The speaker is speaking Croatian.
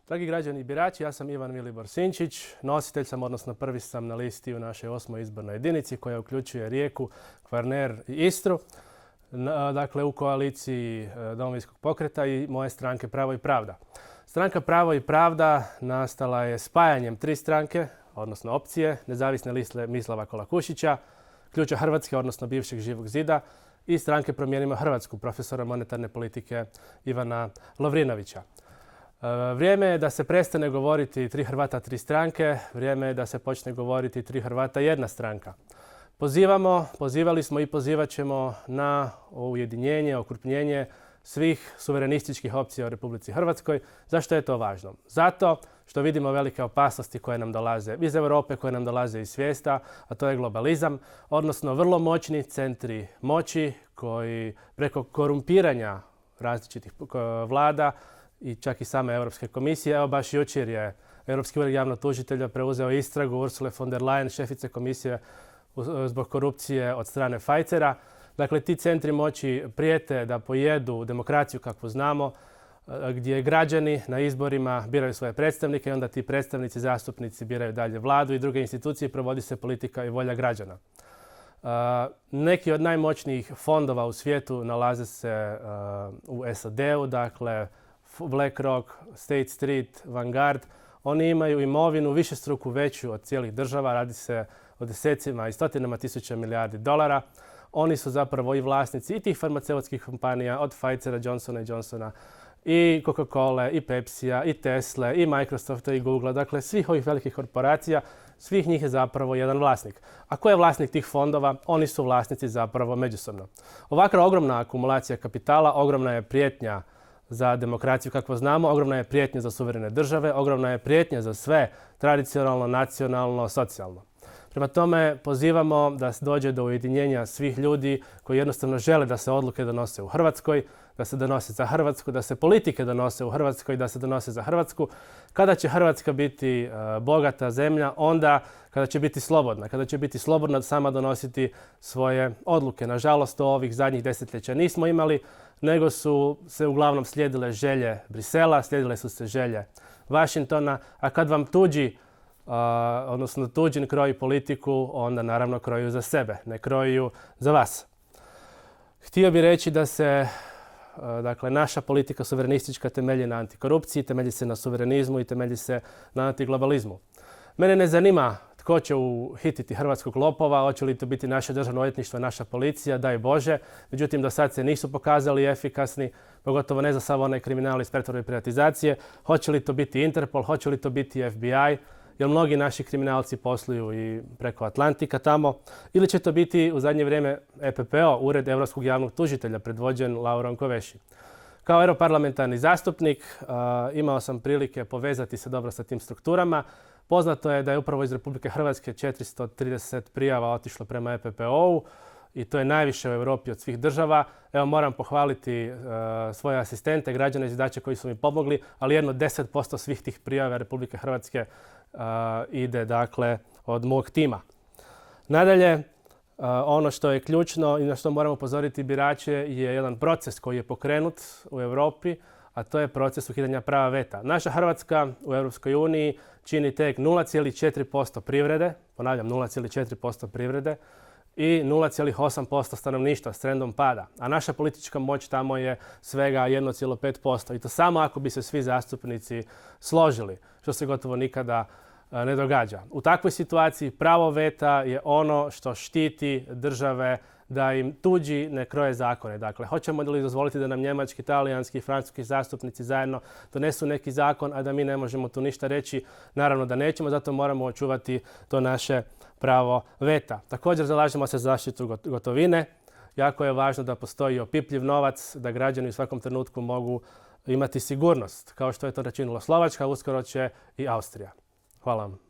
Dragi građani i birači, ja sam Ivan Vilibor Sinčić, nositelj sam, odnosno prvi sam na listi u našoj 8. izbornoj jedinici koja uključuje Rijeku, Kvarner i Istru. Dakle, u koaliciji Domovinskog pokreta i moje stranke Pravo i pravda. Stranka Pravo i pravda nastala je spajanjem 3 stranke, odnosno opcije, nezavisne liste Mislava Kolakušića, Ključa Hrvatske, odnosno bivšeg Živog zida, i stranke Promijenimo Hrvatsku, profesora monetarne politike Ivana Lovrinovića. Vrijeme je da se prestane govoriti 3 Hrvata, 3 stranke, vrijeme je da se počne govoriti 3 Hrvata, 1 stranka. Pozivali smo i pozivat ćemo na ujedinjenje, okrupnjenje svih suverenističkih opcija u Republici Hrvatskoj. Zašto je to važno? Zato što vidimo velike opasnosti koje nam dolaze iz Europe, koje nam dolaze iz svijeta, a to je globalizam, odnosno vrlo moćni centri moći koji preko korumpiranja različitih vlada i čak i same Europske komisije. Evo baš jučer je Europski ured javnog tužitelja preuzeo istragu Ursule von der Leyen, šefice komisije zbog korupcije od strane Pfizera. Dakle, ti centri moći prijete da pojedu demokraciju kakvu znamo, gdje građani na izborima biraju svoje predstavnike i onda ti predstavnici, zastupnici biraju dalje vladu i druge institucije i provodi se politika i volja građana. Neki od najmoćnijih fondova u svijetu nalaze se u SAD-u, dakle BlackRock, State Street, Vanguard. Oni imaju imovinu višestruku veću od cijelih država, radi se o desecima i stotinama tisuća milijardi dolara. Oni su zapravo i vlasnici i tih farmaceutskih kompanija od Pfizera, Johnsona & Johnsona, i Coca-Cola, i Pepsija, i Tesla, i Microsofta, i Googlea. Dakle, svih ovih velikih korporacija, svih njih je zapravo jedan vlasnik. A ko je vlasnik tih fondova? Oni su vlasnici zapravo međusobno. Ovakva ogromna akumulacija kapitala, ogromna je prijetnja za demokraciju kakvo znamo, ogromna je prijetnja za suverene države, ogromna je prijetnja za sve tradicionalno, nacionalno, socijalno. Prema tome pozivamo da se dođe do ujedinjenja svih ljudi koji jednostavno žele da se odluke donose u Hrvatskoj, da se donose za Hrvatsku, da se politike donose u Hrvatskoj, da se donose za Hrvatsku. Kada će Hrvatska biti bogata zemlja? Onda kada će biti slobodna. Kada će biti slobodna sama donositi svoje odluke. Nažalost, ovih zadnjih desetljeća nismo imali, nego su se uglavnom slijedile želje Brisela, slijedile su se želje Washingtona, a kad vam tuđin kroji politiku, onda naravno kroju za sebe, ne kroju za vas. Htio bih reći da se naša politika suverenistička temelji na antikorupciji, temelji se na suverenizmu i temelji se na antiglobalizmu. Mene ne zanima tko će uhititi hrvatskog lopova, hoće li to biti naše državno odvjetništvo, naša policija, daj Bože. Međutim, do sad se nisu pokazali efikasni, pogotovo ne za sav onaj kriminal iz pretvorbe i privatizacije. Hoće li to biti Interpol, hoće li to biti FBI, jer mnogi naši kriminalci posluju i preko Atlantika tamo, ili će to biti u zadnje vrijeme EPPO, Ured Europskog javnog tužitelja, predvođen Laurom Kovesi. Kao europarlamentarni zastupnik imao sam prilike povezati se dobro sa tim strukturama. Poznato je da je upravo iz Republike Hrvatske 430 prijava otišlo prema EPPO-u i to je najviše u Europi od svih država. Evo, moram pohvaliti svoje asistente, građane i zviždače koji su mi pomogli, ali jedno 10% svih tih prijava Republike Hrvatske ide dakle od mog tima. Nadalje, ono što je ključno i na što moramo upozoriti birače je jedan proces koji je pokrenut u Europi, a to je proces ukidanja prava veta. Naša Hrvatska u Europskoj uniji čini tek 0,4% privrede, ponavljam 0,4% privrede, i 0,8% stanovništva s trendom pada. A naša politička moć tamo je svega 1,5%. I to samo ako bi se svi zastupnici složili, što se gotovo nikada ne događa. U takvoj situaciji pravo veta je ono što štiti države da im tuđi ne kroje zakone. Dakle, hoćemo li dozvoliti da nam njemački, talijanski i francuski zastupnici zajedno donesu neki zakon, a da mi ne možemo tu ništa reći? Naravno da nećemo, zato moramo očuvati to naše pravo veta. Također zalažemo se za zaštitu gotovine. Jako je važno da postoji opipljiv novac, da građani u svakom trenutku mogu imati sigurnost, kao što je to načinila Slovačka, uskoro će i Austrija. Hvala vam.